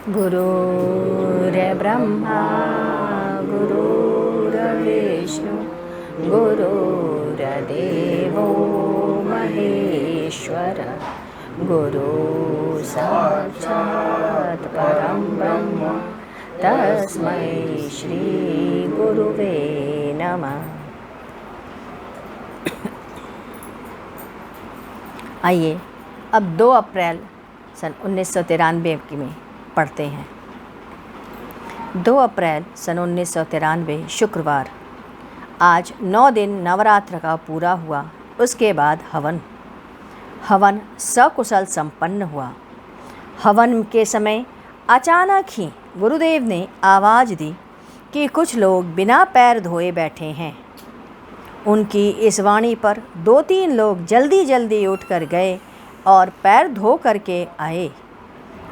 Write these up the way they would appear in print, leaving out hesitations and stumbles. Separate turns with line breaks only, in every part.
गुरुर्ब्रह्मा गुरुर्विष्णु गुरुर्देवो महेश्वर गुरु साक्षात् परं ब्रह्म तस्मै श्री गुरुवे नमः। आइए अब 2 अप्रैल सन 1993 में पढ़ते हैं। 2 अप्रैल सन 1993 शुक्रवार। आज 9 दिन नवरात्र का पूरा हुआ। उसके बाद हवन सकुशल संपन्न हुआ। हवन के समय अचानक ही गुरुदेव ने आवाज़ दी कि कुछ लोग बिना पैर धोए बैठे हैं। उनकी इस वाणी पर 2-3 लोग जल्दी जल्दी उठकर गए और पैर धो करके आए।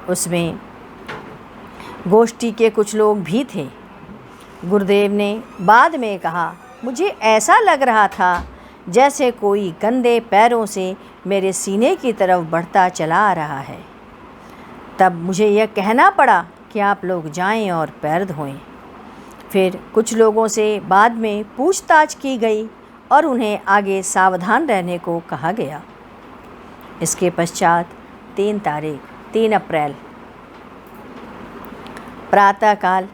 उसमें गोष्ठी के कुछ लोग भी थे। गुरुदेव ने बाद में कहा, मुझे ऐसा लग रहा था जैसे कोई गंदे पैरों से मेरे सीने की तरफ बढ़ता चला आ रहा है। तब मुझे यह कहना पड़ा कि आप लोग जाएं और पैर धोएं। फिर कुछ लोगों से बाद में पूछताछ की गई और उन्हें आगे सावधान रहने को कहा गया। इसके पश्चात 3 अप्रैल प्रातःकाल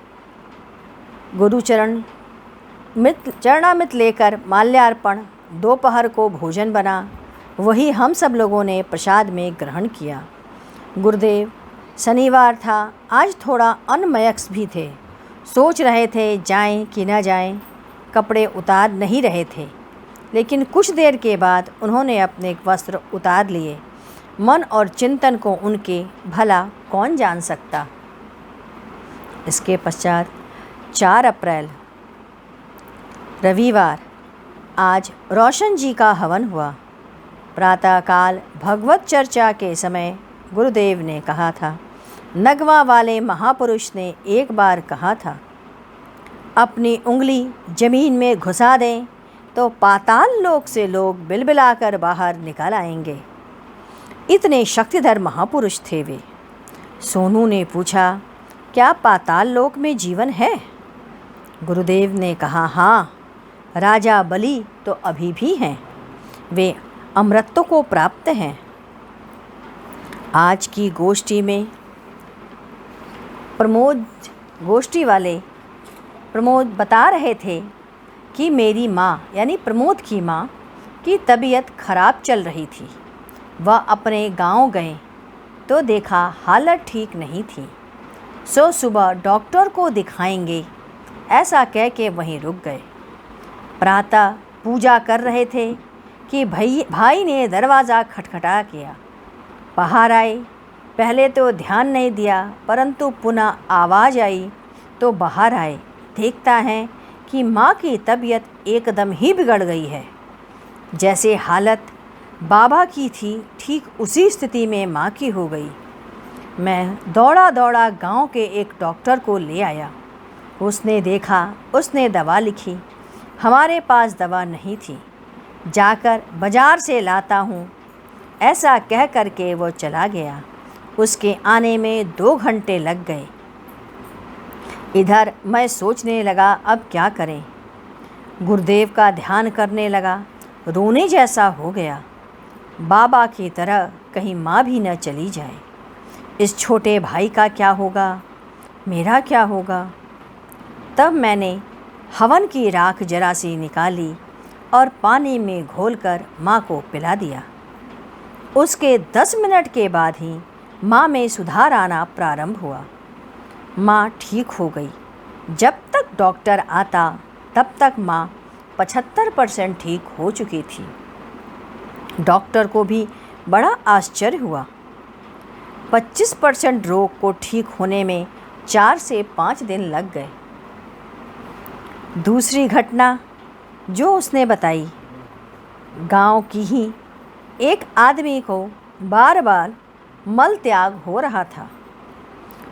चरणामृत लेकर माल्यार्पण, दोपहर को भोजन बना, वही हम सब लोगों ने प्रसाद में ग्रहण किया। गुरुदेव, शनिवार था, आज थोड़ा अनमयस्क भी थे। सोच रहे थे जाएं कि न जाएं, कपड़े उतार नहीं रहे थे। लेकिन कुछ देर के बाद उन्होंने अपने वस्त्र उतार लिए। मन और चिंतन को उनके भला कौन जान सकता। इसके पश्चात 4 अप्रैल रविवार। आज रोशन जी का हवन हुआ। प्रातःकाल भगवत चर्चा के समय गुरुदेव ने कहा था, नगवा वाले महापुरुष ने एक बार कहा था, अपनी उंगली जमीन में घुसा दें तो पाताल लोक से लोग बिलबिलाकर बाहर निकल आएंगे। इतने शक्तिधर महापुरुष थे वे। सोनू ने पूछा, क्या पाताल लोक में जीवन है? गुरुदेव ने कहा, हाँ, राजा बलि तो अभी भी हैं। वे अमृतत्व को प्राप्त हैं। आज की गोष्ठी में प्रमोद बता रहे थे कि मेरी माँ यानी प्रमोद की माँ की तबीयत खराब चल रही थी। वह अपने गांव गए तो देखा हालत ठीक नहीं थी। सो सुबह डॉक्टर को दिखाएंगे ऐसा कह के वहीं रुक गए। प्रातः पूजा कर रहे थे कि भाई ने दरवाज़ा खटखटा किया। बाहर आए। पहले तो ध्यान नहीं दिया, परंतु पुनः आवाज़ आई तो बाहर आए। देखता है कि माँ की तबीयत एकदम ही बिगड़ गई है। जैसे हालत बाबा की थी, ठीक उसी स्थिति में माँ की हो गई। मैं दौड़ा गांव के एक डॉक्टर को ले आया। उसने देखा, उसने दवा लिखी। हमारे पास दवा नहीं थी, जाकर बाजार से लाता हूँ, ऐसा कह कर के वो चला गया। उसके आने में 2 घंटे लग गए। इधर मैं सोचने लगा अब क्या करें। गुरुदेव का ध्यान करने लगा। रोने जैसा हो गया। बाबा की तरह कहीं माँ भी न चली जाए। इस छोटे भाई का क्या होगा, मेरा क्या होगा। तब मैंने हवन की राख जरा सी निकाली और पानी में घोलकर माँ को पिला दिया। उसके 10 मिनट के बाद ही माँ में सुधार आना प्रारंभ हुआ। माँ ठीक हो गई। जब तक डॉक्टर आता तब तक माँ 75% ठीक हो चुकी थी। डॉक्टर को भी बड़ा आश्चर्य हुआ। 25% रोग को ठीक होने में 4 से 5 दिन लग गए। दूसरी घटना जो उसने बताई, गांव की ही एक आदमी को बार बार मल त्याग हो रहा था।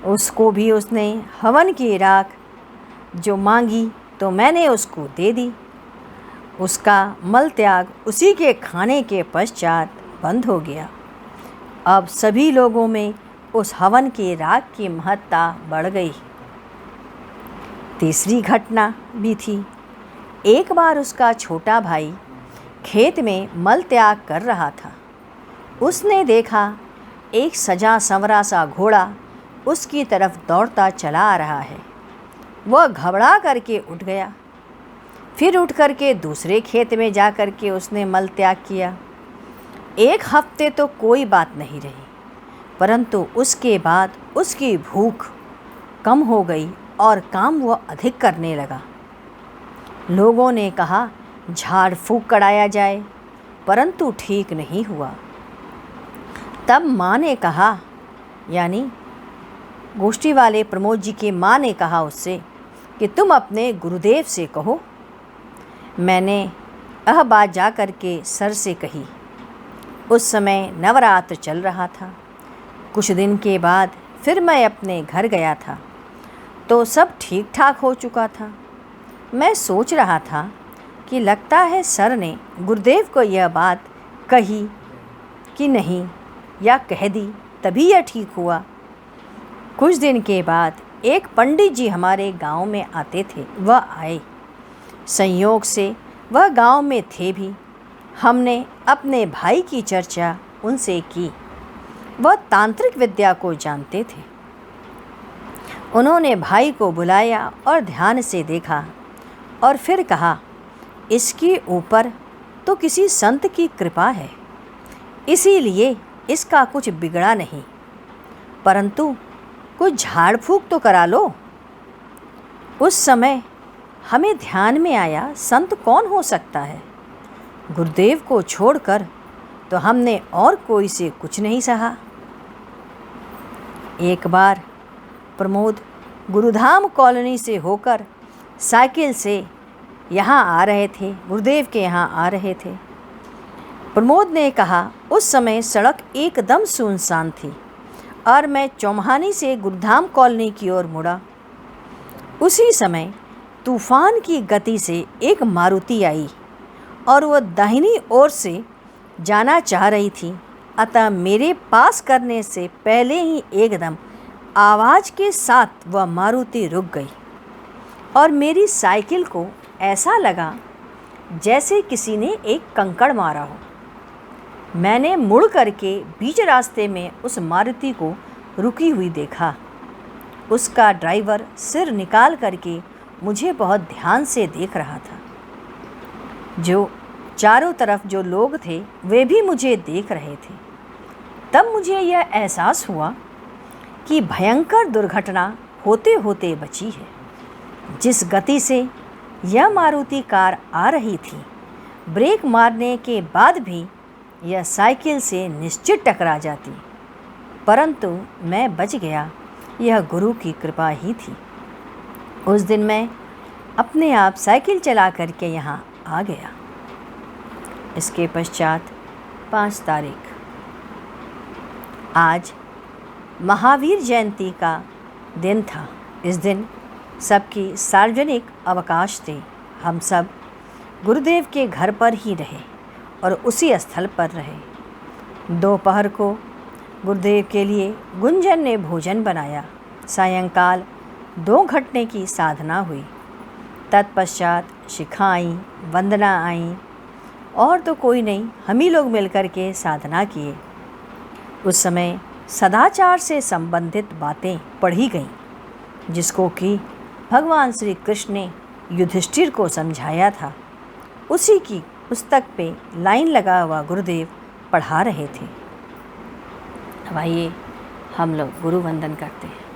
उसको भी उसने हवन की राख जो मांगी तो मैंने उसको दे दी। उसका मल त्याग उसी के खाने के पश्चात बंद हो गया। अब सभी लोगों में उस हवन के राग की महत्ता बढ़ गई। तीसरी घटना भी थी। एक बार उसका छोटा भाई खेत में मल त्याग कर रहा था। उसने देखा एक सजा संवरा सा घोड़ा उसकी तरफ दौड़ता चला आ रहा है। वह घबरा करके उठ गया। फिर उठ करके दूसरे खेत में जा कर के उसने मल त्याग किया। 1 हफ्ते तो कोई बात नहीं रही, परंतु उसके बाद उसकी भूख कम हो गई और काम वह अधिक करने लगा। लोगों ने कहा झाड़ फूँक कराया जाए, परंतु ठीक नहीं हुआ। तब माँ ने कहा, यानी गोष्ठी वाले प्रमोद जी की माँ ने कहा उससे कि तुम अपने गुरुदेव से कहो। मैंने यह बात जा कर के सर से कही। उस समय नवरात्र चल रहा था। कुछ दिन के बाद फिर मैं अपने घर गया था तो सब ठीक ठाक हो चुका था। मैं सोच रहा था कि लगता है सर ने गुरुदेव को यह बात कही कि नहीं, या कह दी तभी यह ठीक हुआ। कुछ दिन के बाद एक पंडित जी हमारे गांव में आते थे। वह आए, संयोग से वह गांव में थे भी। हमने अपने भाई की चर्चा उनसे की। वह तांत्रिक विद्या को जानते थे। उन्होंने भाई को बुलाया और ध्यान से देखा और फिर कहा, इसके ऊपर तो किसी संत की कृपा है, इसीलिए इसका कुछ बिगड़ा नहीं, परंतु कुछ झाड़ फूँक तो करा लो। उस समय हमें ध्यान में आया संत कौन हो सकता है। गुरुदेव को छोड़कर तो हमने और कोई से कुछ नहीं सहा। एक बार प्रमोद गुरुधाम कॉलोनी से होकर साइकिल से यहाँ आ रहे थे, गुरुदेव के यहाँ आ रहे थे। प्रमोद ने कहा, उस समय सड़क एकदम सुनसान थी और मैं चौमहानी से गुरुधाम कॉलोनी की ओर मुड़ा। उसी समय तूफान की गति से एक मारुति आई और वह दाहिनी ओर से जाना चाह रही थी। अतः मेरे पास करने से पहले ही एकदम आवाज़ के साथ वह मारुति रुक गई और मेरी साइकिल को ऐसा लगा जैसे किसी ने एक कंकड़ मारा हो। मैंने मुड़ करके बीच रास्ते में उस मारुति को रुकी हुई देखा। उसका ड्राइवर सिर निकाल करके मुझे बहुत ध्यान से देख रहा था। जो चारों तरफ जो लोग थे वे भी मुझे देख रहे थे। तब मुझे यह एहसास हुआ कि भयंकर दुर्घटना होते होते बची है। जिस गति से यह मारुति कार आ रही थी, ब्रेक मारने के बाद भी यह साइकिल से निश्चित टकरा जाती, परंतु मैं बच गया। यह गुरु की कृपा ही थी। उस दिन मैं अपने आप साइकिल चला करके यहाँ आ गया। इसके पश्चात 5 तारीख, आज महावीर जयंती का दिन था। इस दिन सबकी सार्वजनिक अवकाश थे। हम सब गुरुदेव के घर पर ही रहे और उसी स्थल पर रहे। दोपहर को गुरुदेव के लिए गुंजन ने भोजन बनाया। सायंकाल 2 घंटे की साधना हुई। तत्पश्चात शिखा आई, वंदना आई और तो कोई नहीं, हम ही लोग मिलकर के साधना किए। उस समय सदाचार से संबंधित बातें पढ़ी गईं, जिसको कि भगवान श्री कृष्ण ने युधिष्ठिर को समझाया था। उसी की पुस्तक पे लाइन लगा हुआ गुरुदेव पढ़ा रहे थे। अब आइए हम लोग गुरु वंदन करते हैं।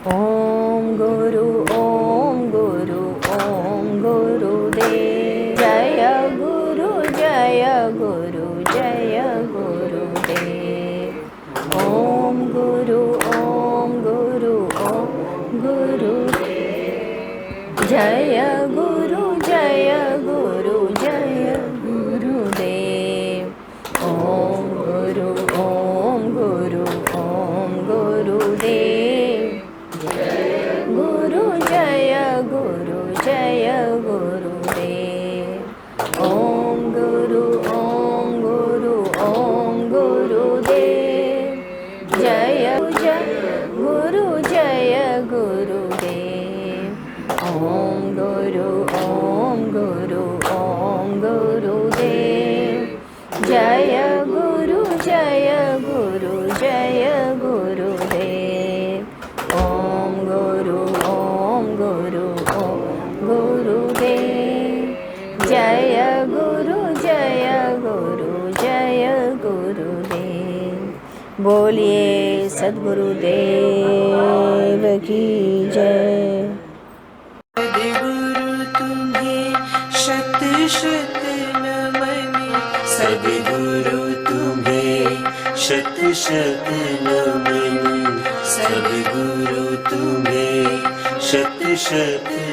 ओम गुरु ओम गुरु ओम गुरुदेव, जय गुरु जय गुरु जय गुरुदेव। ओम गुरु ओम गुरु ओम गुरुदेव, जय गुरु जय गुरु जय गुरुदेव। ओम गुरु ओम गुरु ओम गुरुदेव, गुरु जय गुरु जय गुरुदेव। जय गुरु जय गुरु जय गुरुदेव। बोलिए सद्गुरुदेव की जय।
सद्गुरु तुम्हें शत शत नमन, सद्गुरु तुम्हें शत शत नमन, सद्गुरु तुम्हें शत शत